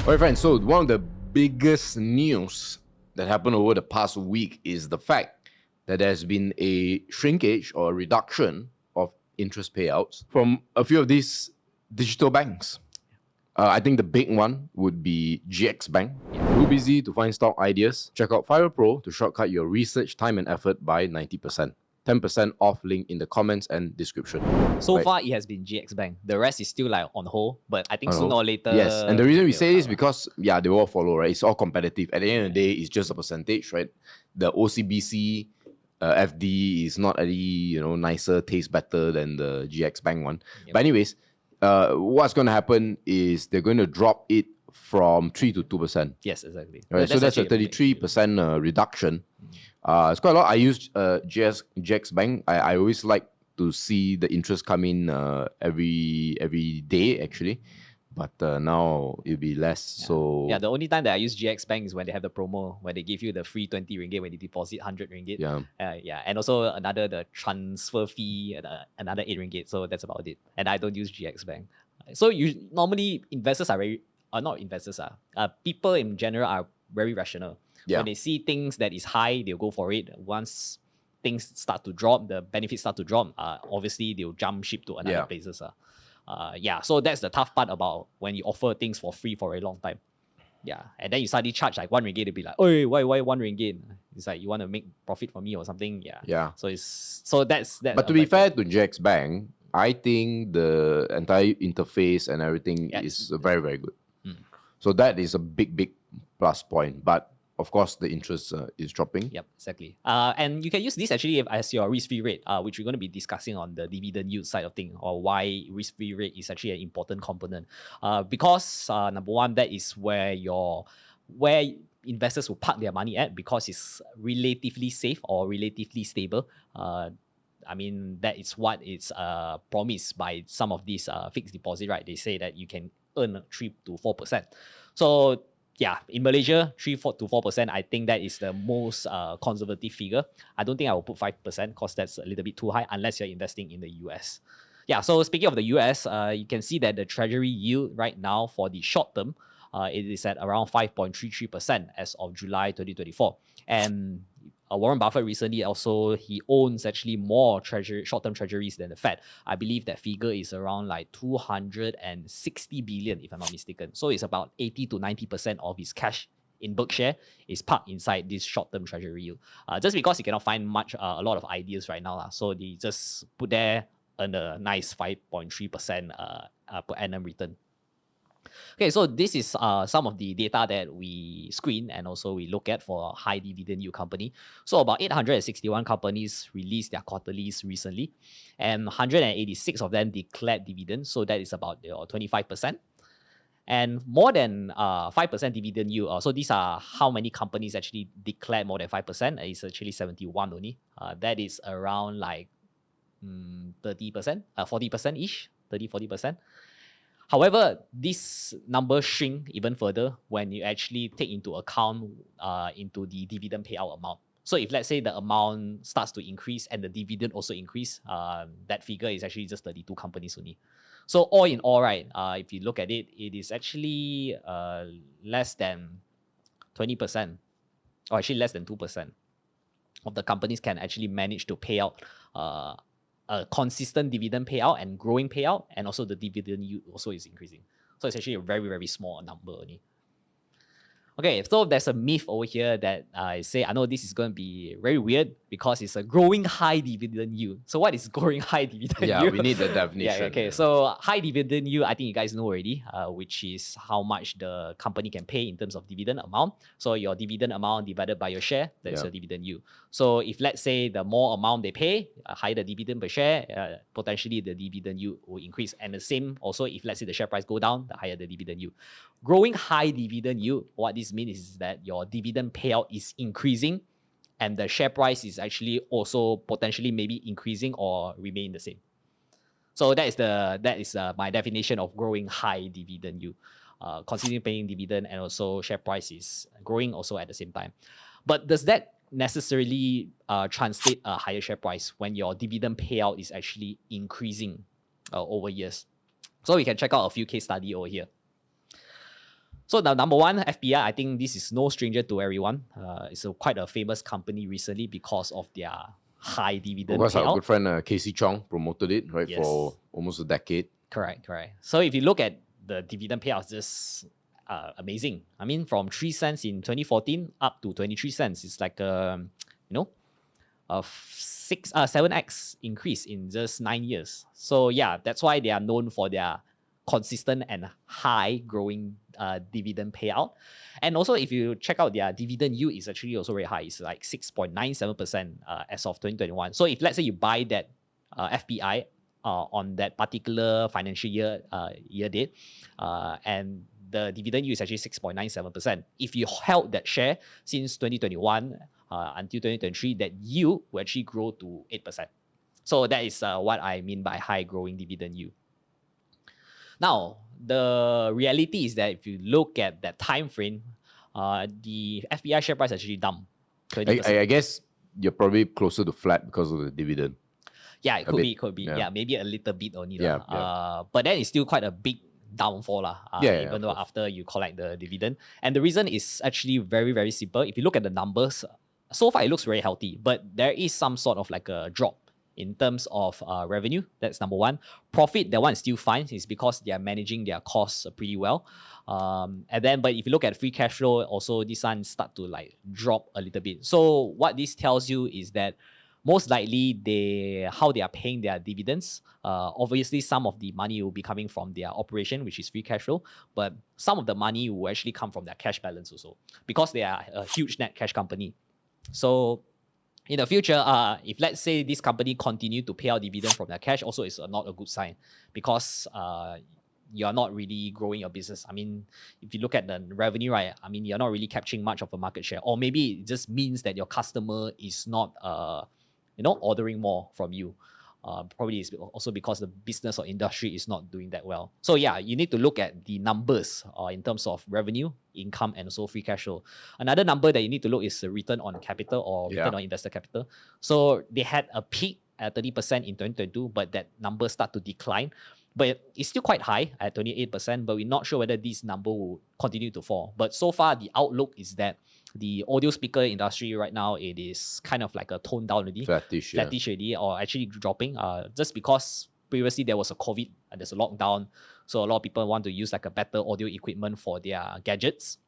Alright, friends, so one of the biggest news that happened over the past week is the fact that there's been a shrinkage or a reduction of interest payouts from a few of these digital banks. I think the big one would be GX Bank. Too busy to find stock ideas? Check out Fire Pro to shortcut your research time and effort by 90%. 10% off link in the comments and description. So far, it has been GX Bank. The rest is still like on hold, but I think sooner or later. Yes, and the reason we say this is because they all follow, right? It's all competitive. At the end of the day, it's just a percentage, right? The OCBC FD is not any nicer, tastes better than the GX Bank one. Yep. But anyways, what's going to happen is they're going to drop it from 3 to 2%. Yes, exactly. Right, so that's a 33% reduction. It's quite a lot. I use GX Bank. I always like to see the interest come in every day actually, but now it'll be less. Yeah. So the only time that I use GX Bank is when they have the promo where they give you the free 20 ringgit when you deposit 100 ringgit. And also the transfer fee, another 8 ringgit. So that's about it. And I don't use GX Bank. So normally investors are people in general are very rational. When they see things that is high, they'll go for it. Once things start to drop, the benefits start to drop, obviously they'll jump ship to another places. So that's the tough part about when you offer things for free for a long time. And then you suddenly charge like 1 ringgit to be like, oh, why 1 ringgit? It's like you want to make profit from me or something. So that's that. But to be fair to GX Bank, I think the entire interface and everything is very, very good. So that is a big plus point. But of course, the interest is dropping. Yep, exactly. And you can use this actually as your risk-free rate, which we're going to be discussing on the dividend yield side of things, or why risk-free rate is actually an important component. Because number one, that is where investors will park their money at, because it's relatively safe or relatively stable. That is what is promised by some of these fixed deposit, right? They say that you can earn 3 to 4%. So in Malaysia, 3 to 4%, I think that is the most conservative figure. I don't think I will put 5% because that's a little bit too high unless you're investing in the US. So speaking of the US, you can see that the treasury yield right now for the short term, it is at around 5.33% as of July 2024. And Warren Buffett recently also, he owns actually more short-term treasuries than the Fed. I believe that figure is around like 260 billion, if I'm not mistaken. So it's about 80 to 90% of his cash in Berkshire is parked inside this short-term treasury yield. Just because he cannot find a lot of ideas right now. So they just put there on a nice 5.3% per annum return. Okay, so this is some of the data that we screen and also we look at for a high dividend yield company. So about 861 companies released their quarterlies recently, and 186 of them declared dividends. So that is about 25%. And more than 5% dividend yield. So these are how many companies actually declared more than 5%. It's actually 71 only. That is around like 30%, 40%-ish, 30-40%. However, this number shrink even further when you actually take into account into the dividend payout amount. So if let's say the amount starts to increase and the dividend also increase, that figure is actually just 32 companies only. So all in all, right, if you look at it, it is actually less than 20%, or actually less than 2% of the companies can actually manage to pay out a consistent dividend payout and growing payout, and also the dividend yield also is increasing. So it's actually a very, very small number only. Okay, so there's a myth over here that I say, I know this is going to be very weird because it's a growing high dividend yield. So what is growing high dividend yield? Yeah, we need the definition. Okay, so high dividend yield, I think you guys know already, which is how much the company can pay in terms of dividend amount. So your dividend amount divided by your share, that's your dividend yield. So if let's say the more amount they pay, higher the dividend per share, potentially the dividend yield will increase. And the same also if let's say the share price go down, the higher the dividend yield. Growing high dividend yield, what this means is that your dividend payout is increasing and the share price is actually also potentially maybe increasing or remain the same. So that is my definition of growing high dividend yield. Considering paying dividend and also share price is growing also at the same time. But does that necessarily translate a higher share price when your dividend payout is actually increasing over years? So we can check out a few case studies over here. So the number one, FPI, I think this is no stranger to everyone. It's quite a famous company recently because of their high dividend Because our payout. good friend Casey Chong promoted it, right, Yes. for almost a decade. Correct. So if you look at the dividend payouts, just amazing. I mean, from 3 cents in 2014 up to 23 cents, it's like a 7x increase in just 9 years. So yeah, that's why they are known for their consistent and high growing dividend payout. And also, if you check out their dividend yield, is actually also very high. It's like 6.97% as of 2021. So if let's say you buy that FPI on that particular financial year date, and the dividend yield is actually 6.97%. If you held that share since 2021 until 2023, that yield will actually grow to 8%. So that is what I mean by high growing dividend yield. Now, the reality is that if you look at that time frame, the FPI share price actually dumped 20%. I guess you're probably closer to flat because of the dividend. Yeah, it could be. Yeah, maybe a little bit only. Yeah. But then it's still quite a big downfall, even though after you collect the dividend. And the reason is actually very, very simple. If you look at the numbers, so far it looks very healthy, but there is some sort of like a drop in terms of revenue. That's number one. Profit, that one is still fine. It's because they are managing their costs pretty well. But if you look at free cash flow, also this one start to like drop a little bit. So what this tells you is that most likely how they are paying their dividends. Obviously, some of the money will be coming from their operation, which is free cash flow, but some of the money will actually come from their cash balance also, because they are a huge net cash company. So in the future, if let's say this company continue to pay out dividend from their cash, also is not a good sign, because you're not really growing your business. I mean, if you look at the revenue, right, I mean, you're not really capturing much of a market share, or maybe it just means that your customer is not ordering more from you. Probably it's also because the business or industry is not doing that well. So yeah, you need to look at the numbers in terms of revenue, income, and also free cash flow. Another number that you need to look is the return on capital, or return on invested capital. So they had a peak at 30% in 2022, but that number start to decline. But it's still quite high at 28%, but we're not sure whether this number will continue to fall. But so far, the outlook is that the audio speaker industry right now, it is kind of like a toned down already. Flattish already, or actually dropping. Just because previously there was a COVID and there's a lockdown. So a lot of people want to use like a better audio equipment for their gadgets.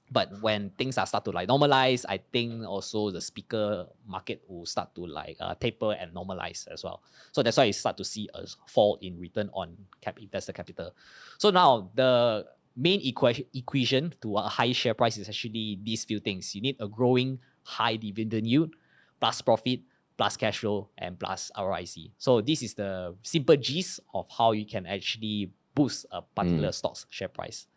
But when things are start to like normalize, I think also the speaker market will start to like taper and normalize as well. So that's why you start to see a fall in return on invested capital. So now the main equation to a high share price is actually these few things. You need a growing high dividend yield, plus profit, plus cash flow, and plus ROIC. So this is the simple gist of how you can actually boost a particular stock's share price.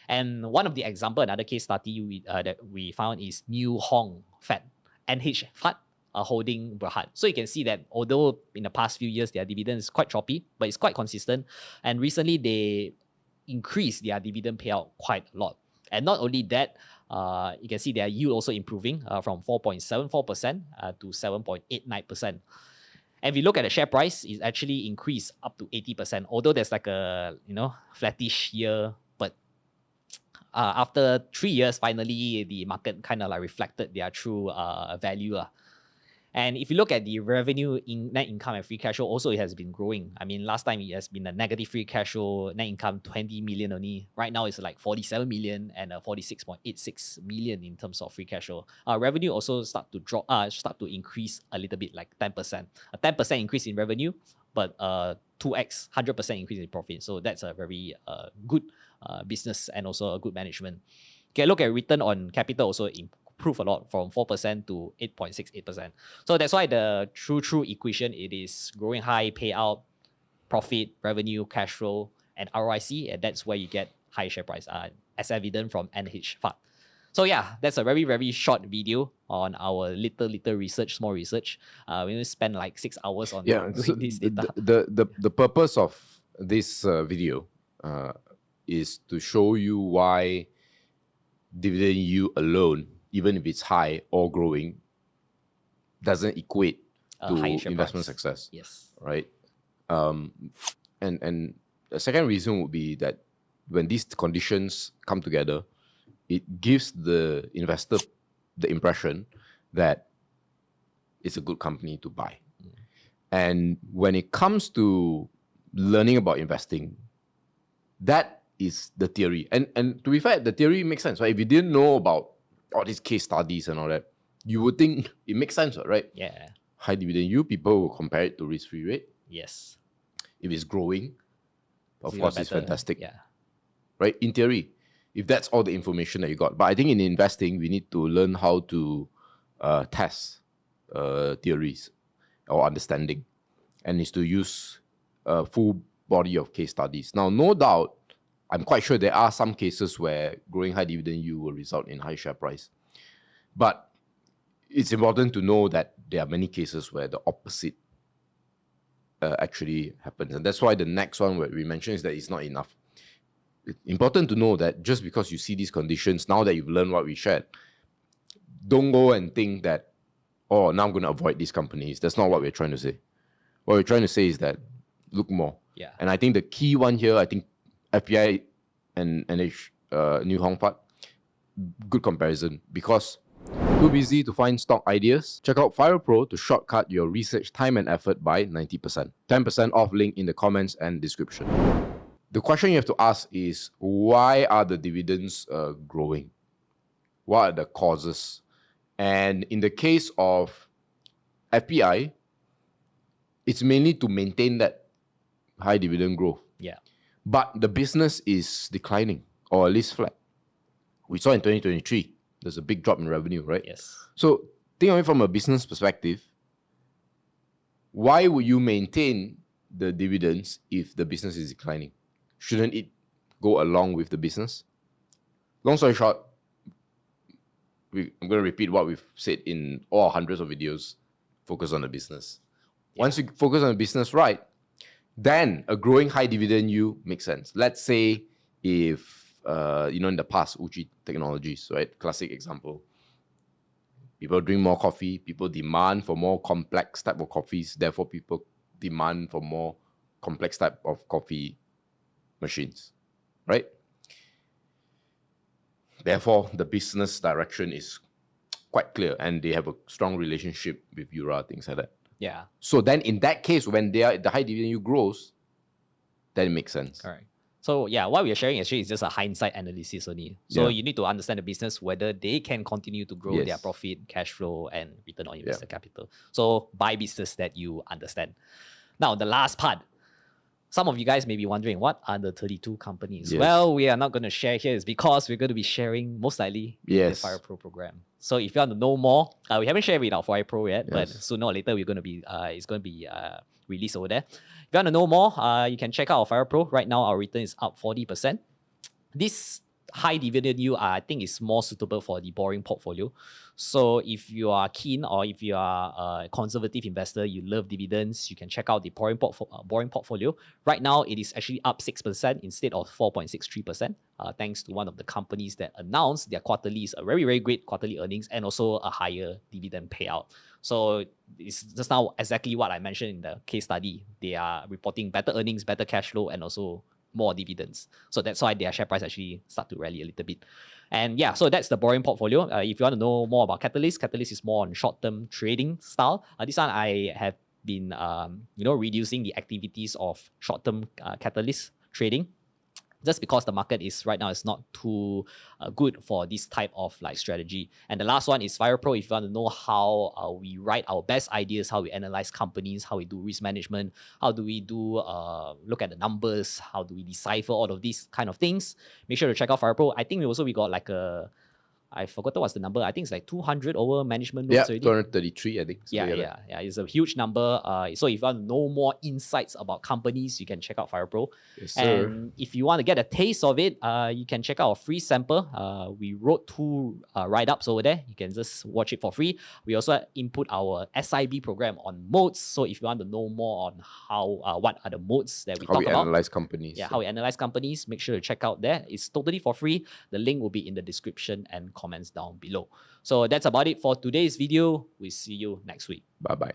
And one of the example, another case study that we found is NHFATT, NHFATT holding Berhad. So you can see that although in the past few years their dividend is quite choppy, but it's quite consistent. And recently they increased their dividend payout quite a lot. And not only that, you can see their yield also improving from 4.74% to 7.89%. And if you look at the share price, it's actually increased up to 80%. Although there's like a flattish year, but after 3 years, finally the market kind of like reflected their true value. And if you look at the revenue, in net income and free cash flow, also it has been growing. I mean, last time it has been a negative free cash flow, net income 20 million only. Right now it's like 47 million and 46.86 million in terms of free cash flow. Revenue also start to increase a little bit, like 10%. A 10% increase in revenue, but 2x, 100% increase in profit. So that's a very good business and also a good management. Okay, look at return on capital also improve a lot from 4% to 8.68%. So that's why the true equation, it is growing high payout, profit, revenue, cash flow, and ROIC, and that's where you get high share price, as evident from NHFATT. So yeah, that's a very, very short video on our little research, small research. We only spend like 6 hours on doing this data. The purpose of this video is to show you why dividend yield alone, even if it's high or growing, doesn't equate to investment success. Yes. Right. And the second reason would be that when these conditions come together, it gives the investor the impression that it's a good company to buy. And when it comes to learning about investing, that is the theory. And to be fair, the theory makes sense, right? If you didn't know about all these case studies and all that, you would think it makes sense, right? Yeah. High dividend yield, people will compare it to risk-free rate. Yes. If it's growing, of Even course, it's better. fantastic, Yeah. right? In theory, if that's all the information that you got. But I think in investing, we need to learn how to test theories or understanding, and is to use a full body of case studies. Now, no doubt, I'm quite sure there are some cases where growing high dividend yield will result in high share price. But it's important to know that there are many cases where the opposite actually happens. And that's why the next one where we mentioned is that it's not enough. It's important to know that just because you see these conditions, now that you've learned what we shared, don't go and think that, oh, now I'm going to avoid these companies. That's not what we're trying to say. What we're trying to say is that look more. Yeah. And I think the key one here, I think FPI and NHFATT, good comparison, because too busy to find stock ideas? Check out Fire Pro to shortcut your research time and effort by 90%. 10% off link in the comments and description. The question you have to ask is, why are the dividends growing? What are the causes? And in the case of FPI, it's mainly to maintain that high dividend growth. Yeah. But the business is declining, or at least flat. We saw in 2023, there's a big drop in revenue, right? Yes. So think of it from a business perspective. Why would you maintain the dividends if the business is declining? Shouldn't it go along with the business? Long story short, I'm going to repeat what we've said in all hundreds of videos. Focus on the business. Yeah. Once you focus on the business right, then a growing high dividend yield makes sense. Let's say if in the past, Uchi Technologies, right? Classic example. People drink more coffee. People demand for more complex type of coffees. Therefore, people demand for more complex type of coffee machines, right? Therefore, the business direction is quite clear, and they have a strong relationship with Yura, things like that. Yeah. So then, in that case, when the high dividend yield grows, then it makes sense. Correct. So yeah, what we are sharing actually is just a hindsight analysis only. So Yeah. you need to understand the business, whether they can continue to grow their Yes. profit, cash flow, and return on invested capital. So buy business that you understand. Now, the last part. Some of you guys may be wondering, what are the 32 companies? Yes. Well, we are not going to share here. It's because we're going to be sharing, most likely, with the Yes. Fire Pro program. So if you want to know more, we haven't shared with our Fire Pro yet, but Yes. sooner or later, it's going to be released over there. If you want to know more, you can check out our Fire Pro. Right now, our return is up 40%. This high dividend yield, I think, is more suitable for the boring portfolio. So if you are keen, or if you are a conservative investor, you love dividends, you can check out the boring portfolio. Right now, it is actually up 6% instead of 4.63%, thanks to one of the companies that announced their quarterly is a very, very great quarterly earnings and also a higher dividend payout. So it's just now exactly what I mentioned in the case study. They are reporting better earnings, better cash flow, and also more dividends. So that's why their share price actually start to rally a little bit. And yeah, so that's the boring portfolio. If you want to know more about Catalyst, Catalyst is more on short-term trading style. This one I have been, reducing the activities of short-term Catalyst trading, just because the market is right now is not too good for this type of strategy. And the last one is Fire Pro. If you want to know how we write our best ideas, how we analyze companies, how we do risk management, how do we do look at the numbers, how do we decipher all of these kind of things, make sure to check out Fire Pro. I think we got I forgot what's the number. I think it's like 200 over management notes already. 233, I think. Yeah. It's a huge number. So if you want to know more insights about companies, you can check out Fire Pro. Yes, sir. And if you want to get a taste of it, you can check out a free sample. We wrote 2 write-ups over there. You can just watch it for free. We also input our SIB program on modes. So if you want to know more on how what are the modes that we How talk we about, analyze companies. how we analyze companies, make sure to check out there. It's totally for free. The link will be in the description and comments down below. So that's about it for today's video. We'll see you next week. Bye-bye.